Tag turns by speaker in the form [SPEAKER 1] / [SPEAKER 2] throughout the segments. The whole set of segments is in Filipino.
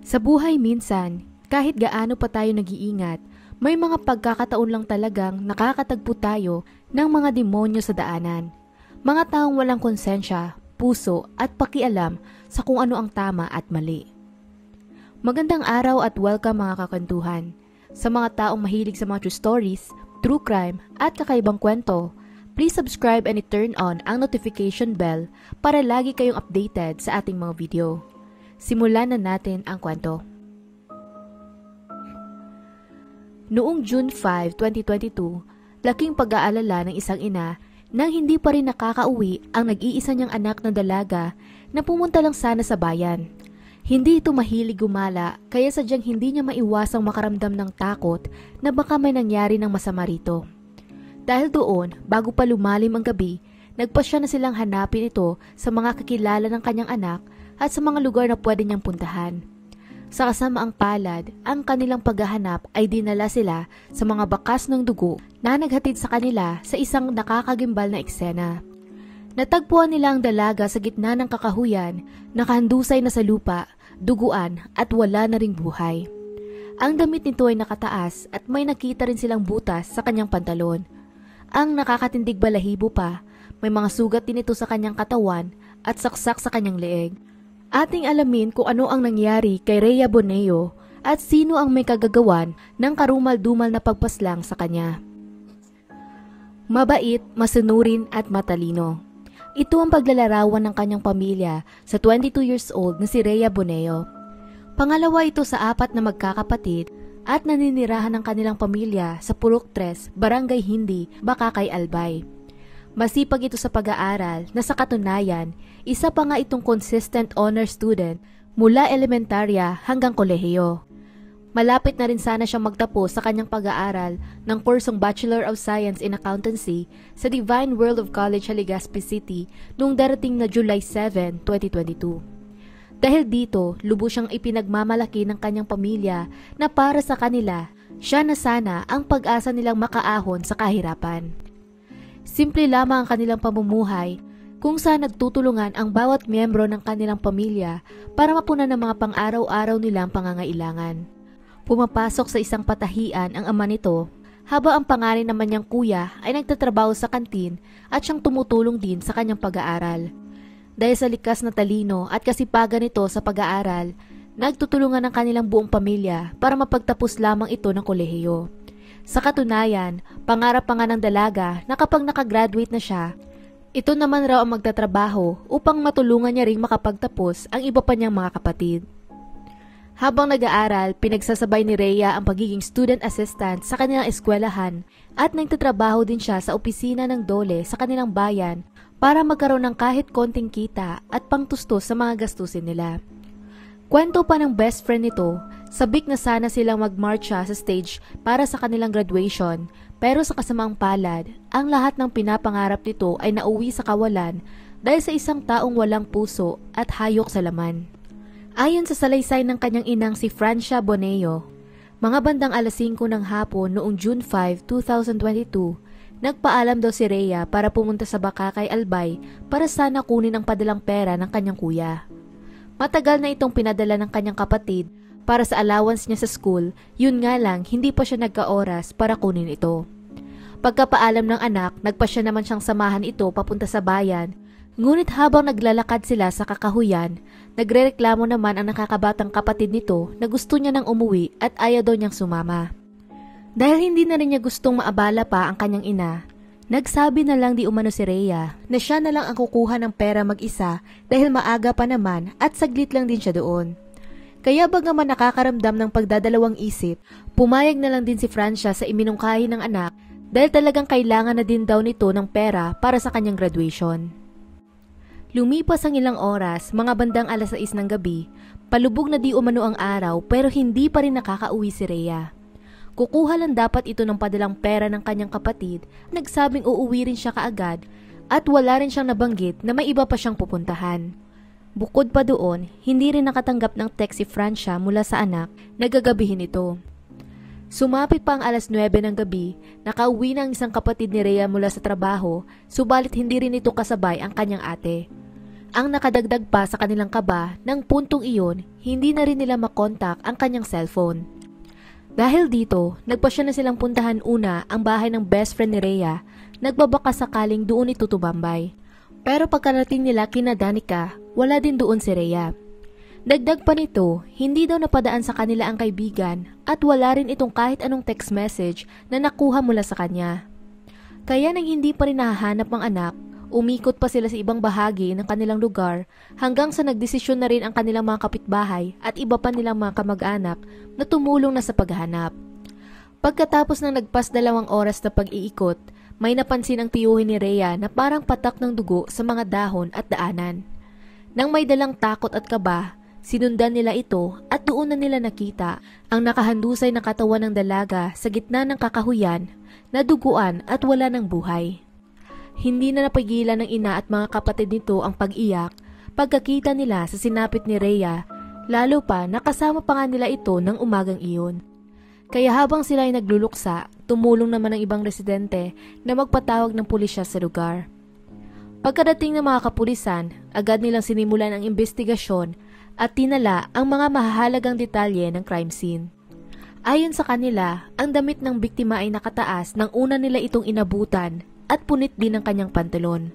[SPEAKER 1] Sa buhay minsan, kahit gaano pa tayo nag-iingat, may mga pagkakataon lang talagang nakakatagpo tayo ng mga demonyo sa daanan. Mga taong walang konsensya, puso at pakialam sa kung ano ang tama at mali. Magandang araw at welcome mga kakantuhan. Sa mga taong mahilig sa mga true stories, true crime at kakaibang kwento, please subscribe and turn on ang notification bell para lagi kayong updated sa ating mga video. Simulan na natin ang kwento. Noong June 5, 2022, laking pag-aalala ng isang ina nang hindi pa rin nakakauwi ang nag-iisa niyang anak na dalaga na pumunta lang sana sa bayan. Hindi ito mahilig gumala kaya sadyang hindi niya maiwasang makaramdam ng takot na baka may nangyari ng masama rito. Dahil doon, bago pa lumalim ang gabi, nagpasya na silang hanapin ito sa mga kakilala ng kanyang anak at sa mga lugar na pwede niyang puntahan. Sa kasamaang palad, ang kanilang paghahanap ay dinala sila sa mga bakas ng dugo na naghatid sa kanila sa isang nakakagimbal na eksena. Natagpuan nila ang dalaga sa gitna ng kakahuyan, nakahandusay na sa lupa, duguan at wala na ring buhay. Ang damit nito ay nakataas at may nakita rin silang butas sa kanyang pantalon. Ang nakakatindig balahibo pa, may mga sugat din ito sa kanyang katawan at saksak sa kanyang leeg. Ating alamin kung ano ang nangyari kay Rhea Boneo at sino ang may kagagawan ng karumal-dumal na pagpaslang sa kanya. Mabait, masunurin at matalino. Ito ang paglalarawan ng kanyang pamilya sa 22 years old na si Rhea Boneo. Pangalawa ito sa 4 na magkakapatid at naninirahan ng kanilang pamilya sa Purok 3, Barangay Hindi, Bakakay, Albay. Masipag ito sa pag-aaral na sa katunayan, isa pa nga itong consistent honor student mula elementarya hanggang kolehiyo. Malapit na rin sana siyang magtapos sa kanyang pag-aaral ng kursong Bachelor of Science in Accountancy sa Divine World of College Legazpi City noong darating na July 7, 2022. Dahil dito, lubos siyang ipinagmamalaki ng kanyang pamilya na para sa kanila, siya na sana ang pag-asa nilang makaahon sa kahirapan. Simple lamang ang kanilang pamumuhay kung saan nagtutulungan ang bawat miyembro ng kanilang pamilya para mapunan ang mga pang-araw-araw nilang pangangailangan. Pumapasok sa isang patahian ang ama nito habang ang pangalan naman niyang kuya ay nagtatrabaho sa kantin at siyang tumutulong din sa kanyang pag-aaral. Dahil sa likas na talino at kasipagan nito sa pag-aaral, nagtutulungan ang kanilang buong pamilya para mapagtapos lamang ito ng kolehiyo. Sa katunayan, pangarap pa nga ng dalaga na kapag nakagraduate na siya, ito naman raw ang magtatrabaho upang matulungan niya ring makapagtapos ang iba pa niyang mga kapatid. Habang nag-aaral, pinagsasabay ni Rhea ang pagiging student assistant sa kanilang eskwelahan at nagtatrabaho din siya sa opisina ng DOLE sa kanilang bayan para magkaroon ng kahit konting kita at pangtustos sa mga gastusin nila. Kwento pa ng best friend nito, sabik na sana silang magmarcha sa stage para sa kanilang graduation, pero sa kasamaang palad, ang lahat ng pinapangarap nito ay nauwi sa kawalan dahil sa isang taong walang puso at hayok sa laman. Ayon sa salaysay ng kanyang inang si Francia Boneo, mga bandang 5:00 ng hapon noong June 5, 2022, nagpaalam daw si Rhea para pumunta sa Bakakay, Albay para sana kunin ang padalang pera ng kanyang kuya. Matagal na itong pinadala ng kanyang kapatid para sa allowance niya sa school, yun nga lang hindi pa siya nagka-oras para kunin ito. Pagkapaalam ng anak, nagpasya naman siyang samahan ito papunta sa bayan, ngunit habang naglalakad sila sa kakahuyan, nagrereklamo naman ang nakakabatang kapatid nito na gusto niya nang umuwi at ayaw daw niyang sumama. Dahil hindi na rin niya gustong maabala pa ang kanyang ina, nagsabi na lang di umano si Rhea na siya na lang ang kukuha ng pera mag-isa dahil maaga pa naman at saglit lang din siya doon. Kaya bagaman nakakaramdam ng pagdadalawang isip, pumayag na lang din si Francia sa iminungkahi ng anak dahil talagang kailangan na din daw nito ng pera para sa kanyang graduation. Lumipas ang ilang oras, mga bandang 6:00 ng gabi, palubog na di umano ang araw pero hindi pa rin nakakauwi si Rhea. Kukuha lang dapat ito ng padalang pera ng kanyang kapatid, nagsabing uuwi rin siya kaagad at wala rin siyang nabanggit na may iba pa siyang pupuntahan. Bukod pa doon, hindi rin nakatanggap ng text si Francia mula sa anak na gagabihin ito. Sumapit pa ang 9:00 ng gabi, nakauwi na ang isang kapatid ni Rhea mula sa trabaho, subalit hindi rin ito kasabay ang kanyang ate. Ang nakadagdag pa sa kanilang kaba, ng puntong iyon, hindi na rin nila makontak ang kanyang cellphone. Dahil dito, nagpasya na silang puntahan una ang bahay ng best friend ni Rhea, nagbabaka sakaling doon ito tumambay. Pero pagkarating nila kina Danica, wala din doon si Rhea. Dagdag pa nito, hindi daw napadaan sa kanila ang kaibigan at wala rin itong kahit anong text message na nakuha mula sa kanya. Kaya nang hindi pa rin nahahanap ang anak, umikot pa sila sa ibang bahagi ng kanilang lugar hanggang sa nagdesisyon na rin ang kanilang mga kapitbahay at iba pa nilang mga kamag-anak na tumulong na sa paghahanap. Pagkatapos ng nagpas 2 oras na pag-iikot, may napansin ang tiyuhin ni Rhea na parang patak ng dugo sa mga dahon at daanan. Nang may dalang takot at kaba, sinundan nila ito at doon na nila nakita ang nakahandusay na katawan ng dalaga sa gitna ng kakahuyan, naduguan at wala ng buhay. Hindi na napigilan ng ina at mga kapatid nito ang pag-iyak pagkakita nila sa sinapit ni Rhea, lalo pa nakasama pa nga nila ito ng umagang iyon. Kaya habang sila ay nagluluksa, tumulong naman ang ibang residente na magpatawag ng pulisya sa lugar. Pagkadating ng mga kapulisan, agad nilang sinimulan ang investigasyon at tinala ang mga mahahalagang detalye ng crime scene. Ayon sa kanila, ang damit ng biktima ay nakataas nang una nila itong inabutan at punit din ang kanyang pantalon.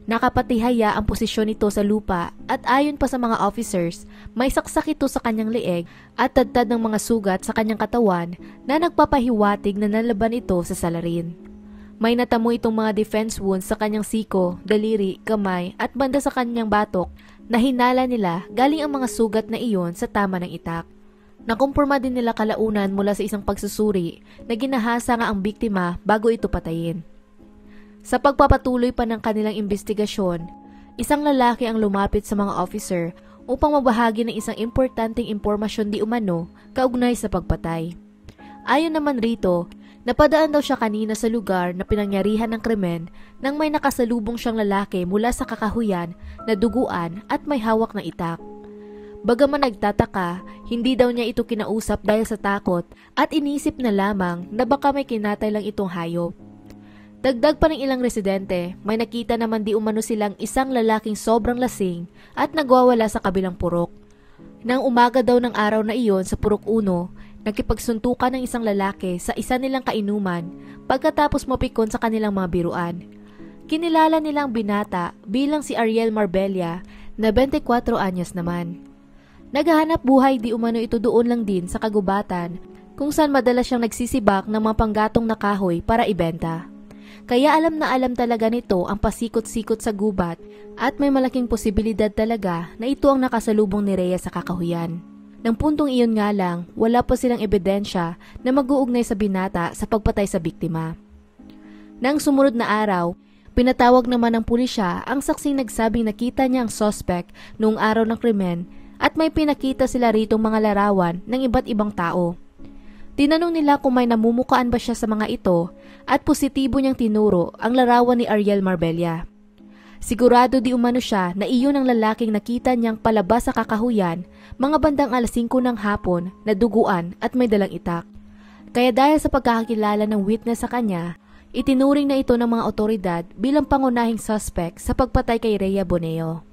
[SPEAKER 1] Nakapatihaya ang posisyon nito sa lupa at ayon pa sa mga officers, may saksak ito sa kanyang leeg at tadtad ng mga sugat sa kanyang katawan na nagpapahiwatig na nalaban ito sa salarin. May natamo itong mga defense wounds sa kanyang siko, daliri, kamay at banda sa kanyang batok na hinala nila galing ang mga sugat na iyon sa tama ng itak. Nakumpirma din nila kalaunan mula sa isang pagsusuri na ginahasa nga ang biktima bago ito patayin. Sa pagpapatuloy pa ng kanilang investigasyon, isang lalaki ang lumapit sa mga officer upang mabahagi ng isang importanteng impormasyon di umano kaugnay sa pagpatay. Ayon naman rito, napadaan daw siya kanina sa lugar na pinangyarihan ng krimen nang may nakasalubong siyang lalaki mula sa kakahuyan na duguan at may hawak na itak. Bagaman nagtataka, hindi daw niya ito kinausap dahil sa takot at inisip na lamang na baka may kinatay lang itong hayop. Dagdag pa ng ilang residente, may nakita naman di umano silang isang lalaking sobrang lasing at nagwawala sa kabilang purok. Nang umaga daw ng araw na iyon sa Purok 1, nagkipagsuntukan ng isang lalaki sa isa nilang kainuman pagkatapos mapikon sa kanilang mga biruan. Kinilala nilang binata bilang si Ariel Marbella na 24 anyos naman. Naghahanap buhay di umano ito doon lang din sa kagubatan kung saan madalas siyang nagsisibak ng mga panggatong na kahoy para ibenta. Kaya alam na alam talaga nito ang pasikot-sikot sa gubat at may malaking posibilidad talaga na ito ang nakasalubong ni Rhea sa kakahuyan. Nang puntong iyon nga lang, wala pa silang ebidensya na mag-uugnay sa binata sa pagpatay sa biktima. Nang sumunod na araw, pinatawag naman ng pulisya ang saksing nagsabing nakita niya ang suspect noong araw ng krimen at may pinakita sila ritong mga larawan ng iba't ibang tao. Tinanong nila kung may namumukaan ba siya sa mga ito at positibo niyang tinuro ang larawan ni Ariel Marbella. Sigurado di umano siya na iyon ang lalaking nakita niyang palabas sa kakahuyan mga bandang 5:00 ng hapon na duguan at may dalang itak. Kaya dahil sa pagkakakilala ng witness sa kanya, itinuring na ito ng mga otoridad bilang pangunahing suspect sa pagpatay kay Rhea Boneo.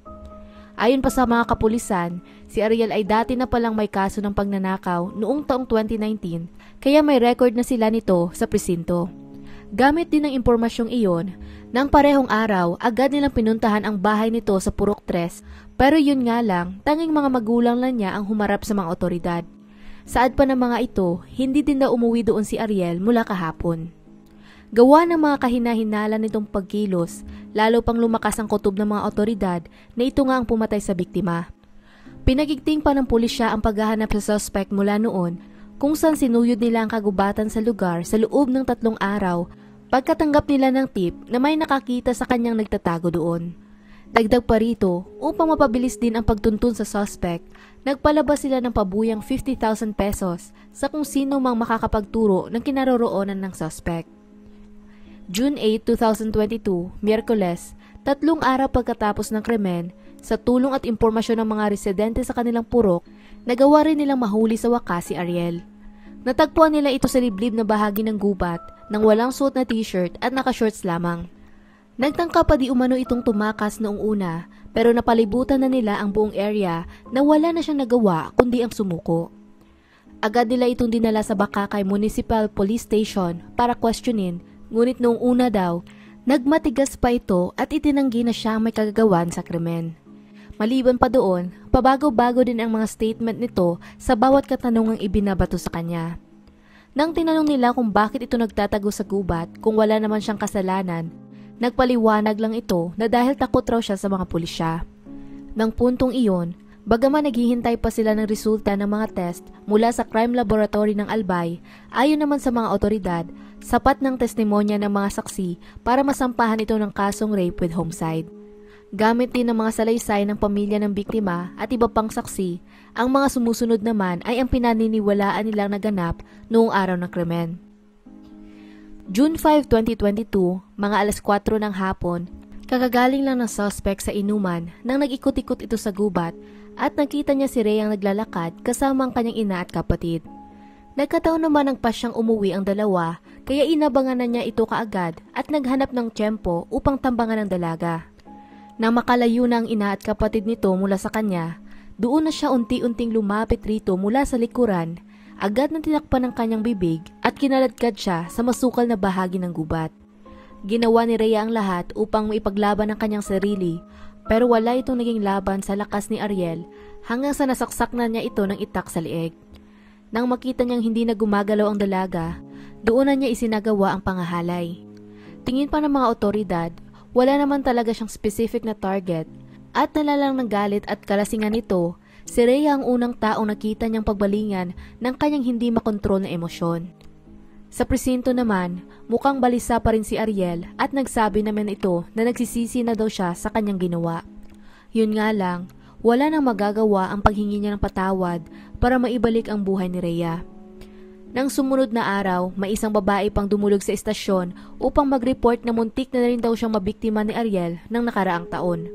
[SPEAKER 1] Ayon pa sa mga kapulisan, si Ariel ay dati na palang may kaso ng pagnanakaw noong taong 2019 kaya may record na sila nito sa presinto. Gamit din ng impormasyong iyon, nang parehong araw agad nilang pinuntahan ang bahay nito sa Purok 3 pero yun nga lang, tanging mga magulang lang niya ang humarap sa mga otoridad. Saad pa ng mga ito, hindi din daw umuwi doon si Ariel mula kahapon. Gawa ng mga kahina-hinala nitong pagkilos, lalo pang lumakas ang kutob ng mga otoridad na ito nga ang pumatay sa biktima. Pinagigting pa ng pulisya ang paghahanap sa suspect mula noon kung saan sinuyod nila ang kagubatan sa lugar sa loob ng 3 araw pagkatanggap nila ng tip na may nakakita sa kanyang nagtatago doon. Dagdag pa rito, upang mapabilis din ang pagtuntun sa suspect, nagpalabas sila ng pabuyang 50,000 pesos sa kung sino mang makakapagturo ng kinaroroonan ng suspect. June 8, 2022, Miyerkules, 3 araw pagkatapos ng krimen, sa tulong at impormasyon ng mga residente sa kanilang purok, nagawa rin nilang mahuli sa wakas si Ariel. Natagpuan nila ito sa liblib na bahagi ng gubat nang walang suot na t-shirt at naka-shorts lamang. Nagtangka pa di umano itong tumakas noong una, pero napalibutan na nila ang buong area na wala na siyang nagawa kundi ang sumuko. Agad nila itong dinala sa Bakakay Municipal Police Station para questionin, ngunit noong una daw, nagmatigas pa ito at itinanggi na siya ang may kagagawan sa krimen. Maliban pa doon, pabago-bago din ang mga statement nito sa bawat katanungang ibinabato sa kanya. Nang tinanong nila kung bakit ito nagtatago sa gubat kung wala naman siyang kasalanan, nagpaliwanag lang ito na dahil takot raw siya sa mga pulisya. Nang puntong iyon, bagaman naghihintay pa sila ng resulta ng mga test mula sa crime laboratory ng Albay, ayon naman sa mga otoridad, sapat ng testimonya ng mga saksi para masampahan ito ng kasong rape with homicide. Gamit din ng mga salaysay ng pamilya ng biktima at iba pang saksi, ang mga sumusunod naman ay ang pinaniniwalaan nilang naganap noong araw ng krimen. June 5, 2022, mga alas 4 ng hapon, kakagaling lang ng suspect sa inuman nang nag-ikot-ikot ito sa gubat at nakita niya si Rhea ang naglalakad kasama ang kanyang ina at kapatid. Nagkataon naman ang pasyang umuwi ang dalawa kaya inabangan na niya ito kaagad at naghanap ng tiyempo upang tambangan ang dalaga. Nang makalayo na ang ina at kapatid nito mula sa kanya, doon na siya unti-unting lumapit rito mula sa likuran, agad na tinakpan ng kanyang bibig at kinaladkad siya sa masukal na bahagi ng gubat. Ginawa ni Rhea ang lahat upang maipaglaban ang kanyang sarili, pero wala itong naging laban sa lakas ni Ariel hanggang sa nasaksak na niya ito ng itak sa lieg. Nang makita niyang hindi na gumagalaw ang dalaga, doon na niya isinagawa ang pangahalay. Tingin pa ng mga otoridad, wala naman talaga siyang specific na target at nalalang ng galit at kalasingan nito, si Rhea ang unang taong nakita niyang pagbalingan ng kanyang hindi makontrol na emosyon. Sa presinto naman, mukhang balisa pa rin si Ariel at nagsabi naman ito na nagsisisi na daw siya sa kanyang ginawa. Yun nga lang, wala nang magagawa ang paghingi niya ng patawad para maibalik ang buhay ni Rhea. Nang sumunod na araw, may isang babae pang dumulog sa estasyon upang mag-report na muntik na rin daw siyang mabiktima ni Ariel ng nakaraang taon.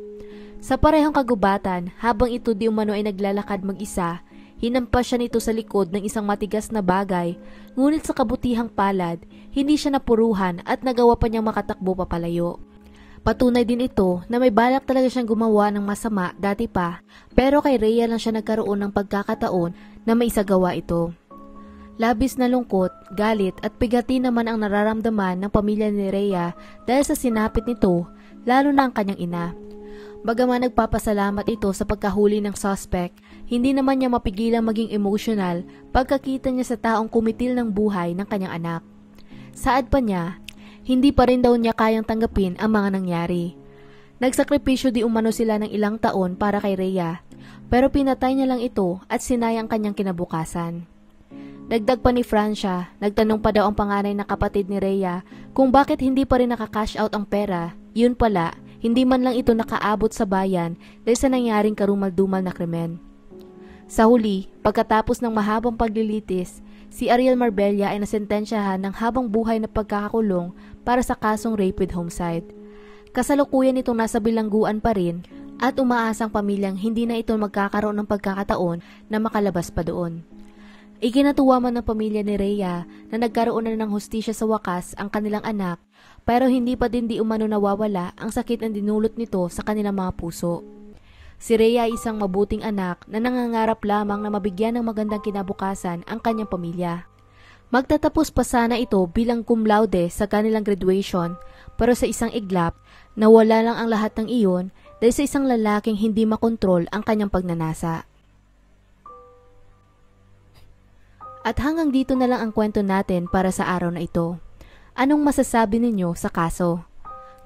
[SPEAKER 1] Sa parehong kagubatan, habang ito di umano ay naglalakad mag-isa, hinampas siya nito sa likod ng isang matigas na bagay, ngunit sa kabutihang palad, hindi siya napuruhan at nagawa pa niyang makatakbo papalayo. Patunay din ito na may balak talaga siyang gumawa ng masama dati pa, pero kay Rhea lang siya nagkaroon ng pagkakataon na maisagawa ito. Labis na lungkot, galit at bigati naman ang nararamdaman ng pamilya ni Rhea dahil sa sinapit nito, lalo na ang kanyang ina. Bagaman nagpapasalamat ito sa pagkahuli ng suspect, hindi naman niya mapigilang maging emotional pagkakita niya sa taong kumitil ng buhay ng kanyang anak. Saad pa niya, hindi pa rin daw niya kayang tanggapin ang mga nangyari. Nagsakripisyo di umano sila ng ilang taon para kay Rhea, pero pinatay niya lang ito at sinayang kanyang kinabukasan. Dagdag pa ni Francia, nagtanong pa daw ang panganay na kapatid ni Rhea kung bakit hindi pa rin nakakash out ang pera. Yun pala, hindi man lang ito nakaabot sa bayan dahil sa nangyaring karumal-dumal na krimen. Sa huli, pagkatapos ng mahabang paglilitis, si Ariel Marbella ay nasentensyahan ng habang buhay na pagkakakulong para sa kasong rape with homicide. Kasalukuyan itong nasa bilangguan pa rin at umaasang pamilyang hindi na ito magkakaroon ng pagkakataon na makalabas pa doon. Ikinatuwa man ng pamilya ni Rhea na nagkaroon na ng hustisya sa wakas ang kanilang anak, pero hindi pa din di umano nawawala ang sakit na dinulot nito sa kanilang mga puso. Si Rhea ay isang mabuting anak na nangangarap lamang na mabigyan ng magandang kinabukasan ang kanyang pamilya. Magtatapos pa sana ito bilang cum laude sa kanilang graduation, pero sa isang iglap, nawala lang ang lahat ng iyon dahil sa isang lalaking hindi makontrol ang kanyang pagnanasa. At hanggang dito na lang ang kwento natin para sa araw na ito. Anong masasabi ninyo sa kaso?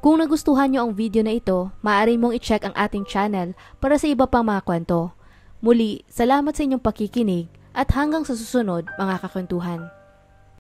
[SPEAKER 1] Kung nagustuhan nyo ang video na ito, maaari mong i-check ang ating channel para sa iba pang mga kwento. Muli, salamat sa inyong pakikinig at hanggang sa susunod mga kakwentuhan.